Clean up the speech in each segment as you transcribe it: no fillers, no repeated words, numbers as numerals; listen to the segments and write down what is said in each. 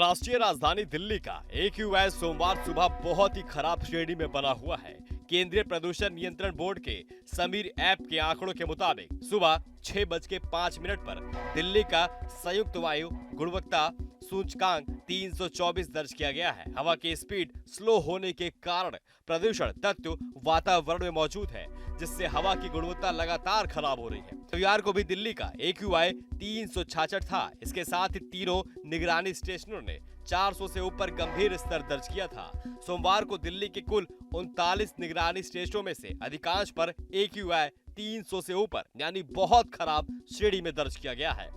राष्ट्रीय राजधानी दिल्ली का AQI सोमवार सुबह बहुत ही खराब श्रेणी में बना हुआ है। केंद्रीय प्रदूषण नियंत्रण बोर्ड के समीर ऐप के आंकड़ों के मुताबिक सुबह 6:05 पर दिल्ली का संयुक्त वायु गुणवत्ता सूचकांक 324 दर्ज किया गया है। हवा की स्पीड स्लो होने के कारण प्रदूषण तत्व वातावरण में मौजूद है, जिससे हवा की गुणवत्ता लगातार खराब हो रही है। रविवार को भी दिल्ली का AQI 366 था। इसके साथ ही तीनों निगरानी स्टेशनों ने 400 से ऊपर गंभीर स्तर दर्ज किया था। सोमवार को दिल्ली के कुल 39 निगरानी स्टेशनों में से अधिकांश पर AQI 300 से ऊपर यानी बहुत खराब श्रेणी में दर्ज किया गया है।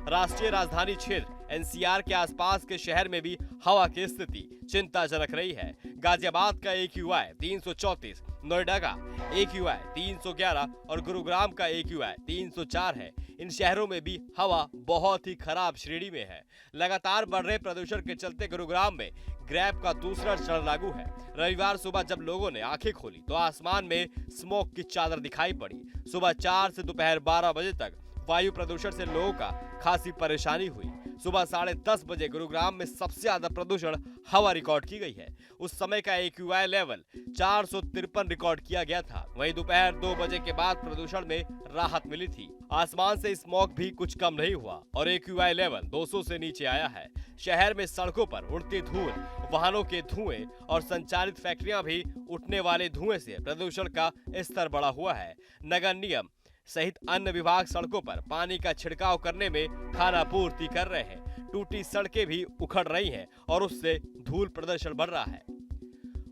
राष्ट्रीय राजधानी क्षेत्र NCR के आसपास के शहर में भी हवा की स्थिति चिंताजनक रही है। गाजियाबाद का AQI 334, नोएडा का AQI 311 और गुरुग्राम का AQI 304 है। इन शहरों में भी हवा बहुत ही खराब श्रेणी में है। लगातार बढ़ रहे प्रदूषण के चलते गुरुग्राम में ग्रैब का दूसरा चरण लागू है। रविवार सुबह जब लोगों ने आंखें खोली तो आसमान में स्मोक की चादर दिखाई पड़ी। सुबह 4 से दोपहर 12 बजे तक वायु प्रदूषण से लोगों का खासी परेशानी हुई। सुबह 10:30 बजे गुरुग्राम में सबसे ज्यादा प्रदूषण हवा रिकॉर्ड की गई है। उस समय का AQI लेवल 453 रिकॉर्ड किया गया था। वहीं दोपहर 2 बजे के बाद प्रदूषण में राहत मिली थी। आसमान से स्मॉग भी कुछ कम नहीं हुआ और AQI लेवल 200 से नीचे आया है। शहर में सड़कों पर उड़ती धूल, वाहनों के धुएं और संचालित फैक्ट्रियां भी उठने वाले धुएं से प्रदूषण का स्तर बढ़ा हुआ है। नगर निगम सहित अन्य विभाग सड़कों पर पानी का छिड़काव करने में खाना पूर्ति कर रहे हैं। टूटी सड़कें भी उखड़ रही हैं और उससे धूल प्रदूषण बढ़ रहा है।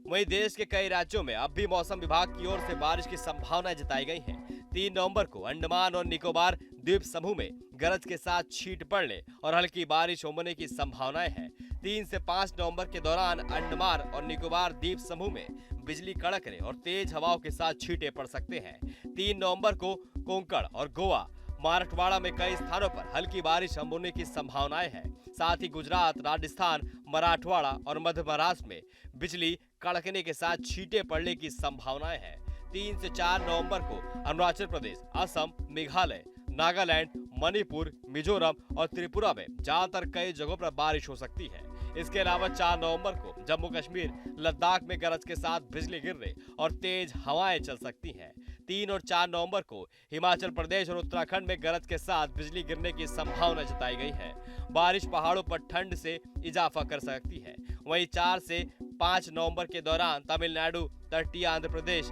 वहीं देश के कई राज्यों में अब भी मौसम विभाग की ओर से बारिश की संभावनाएं जताई गई हैं। 3 नवंबर को अंडमान और निकोबार द्वीप समूह में गरज के साथ छींट पड़ने और हल्की बारिश होने की संभावनाएं हैं। 3 से 5 नवंबर के दौरान अंडमान और निकोबार द्वीप समूह में बिजली कड़कने और तेज हवाओं के साथ छींटे पड़ सकते हैं। 3 नवंबर को कोंकण और गोवा, मराठवाड़ा में कई स्थानों पर हल्की बारिश होने की संभावनाएं हैं। साथ ही गुजरात, राजस्थान, मराठवाड़ा और मध्य महाराष्ट्र में बिजली कड़कने के साथ छींटे पड़ने की संभावनाएं हैं। 3 से 4 नवंबर को अरुणाचल प्रदेश, असम, मेघालय, नागालैंड, मणिपुर, मिजोरम और त्रिपुरा में ज्यादातर कई जगहों पर बारिश हो सकती है। इसके अलावा 4 नवंबर को जम्मू कश्मीर, लद्दाख में गरज के साथ बिजली गिरने और तेज हवाएं चल सकती हैं। 3 और 4 नवंबर को हिमाचल प्रदेश और उत्तराखंड में गरज के साथ बिजली गिरने की संभावना जताई गई है। बारिश पहाड़ों पर ठंड से इजाफा कर सकती है। वहीं 4 से 5 नवंबर के दौरान तमिलनाडु, तटीय आंध्र प्रदेश,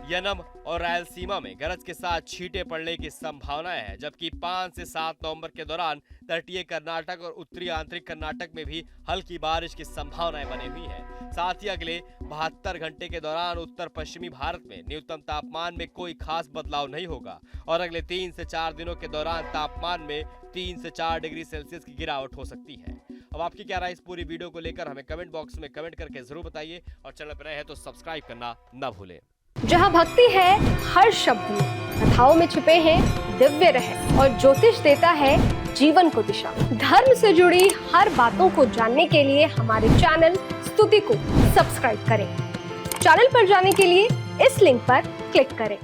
यनम और रायलसीमा में गरज के साथ छींटे पड़ने की संभावनाएं है, जबकि 5 से 7 नवंबर के दौरान तटीय कर्नाटक और उत्तरी आंतरिक कर्नाटक में भी हल्की बारिश की संभावनाएं बनी हुई है। साथ ही अगले 72 घंटे के दौरान उत्तर पश्चिमी भारत में न्यूनतम तापमान में कोई खास बदलाव नहीं होगा और अगले 3 से 4 दिनों के दौरान तापमान में 3 से 4 डिग्री सेल्सियस की गिरावट हो सकती है। अब आपकी क्या राय इस पूरी वीडियो को लेकर हमें कमेंट बॉक्स में कमेंट करके जरूर बताइए और चैनल पर नए हैं तो सब्सक्राइब करना न भूलें। जहाँ भक्ति है हर शब्द में, कथाओं में छुपे हैं दिव्य रहस्य और ज्योतिष देता है जीवन को दिशा। धर्म से जुड़ी हर बातों को जानने के लिए हमारे चैनल स्तुति को सब्सक्राइब करें। चैनल पर जाने के लिए इस लिंक पर क्लिक करें।